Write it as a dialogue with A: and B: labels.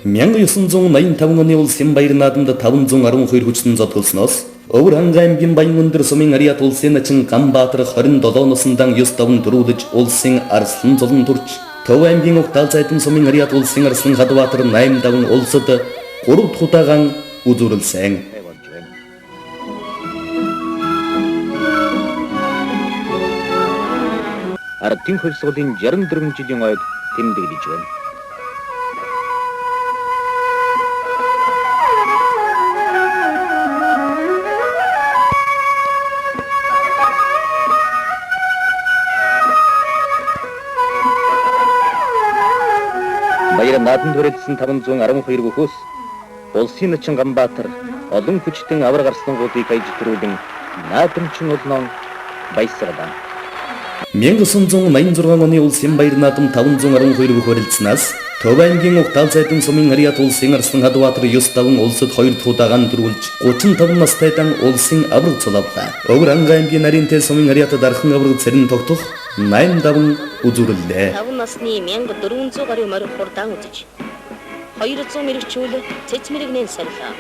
A: 1985 оны улсын баярын адымда 512 хүчтэн зодголсноос Өвөр аймгийн Баянөндөр сумын Ариат улсын ачин Ганбаатар 27 насындан 9 төрүүлж улсын Арслан золон турч Төв аймгийн Угтал зайдан сумын Ариат улсын Арслан Хадбаатар 8 улсад 3 удаагаан үзүүлсэн.
B: Ардын хөлсгөлийн 64 жилийн ойг тэмдэглэж байна. Баяр наадам төрөлдсөн 512 гөхөөс улсын ачин Ганбаатар олон хүчтэн авар гарслангуудыг аяжтруулан наадамчин олнон баясгалаа.
A: 1986 оны улсын баяр наадам 512 гөх барилдсанаас Төв аймгийн Угтал зайдан сумын Ариат улсын Арслан Хадбаатар 9 улсад 2 удаагаан төрүүлж 35 настайдан улсын авраг цолавлаа. Өвөр аймгийн Наринтэй сумын Ариат дархан авраг царин тогтох 8 үзүүлэлээ.
C: 5 насны 1400 гаруй морь хурдан үзэж 200 мэрэгчүүл цэцмэрэгнэн сарлаа.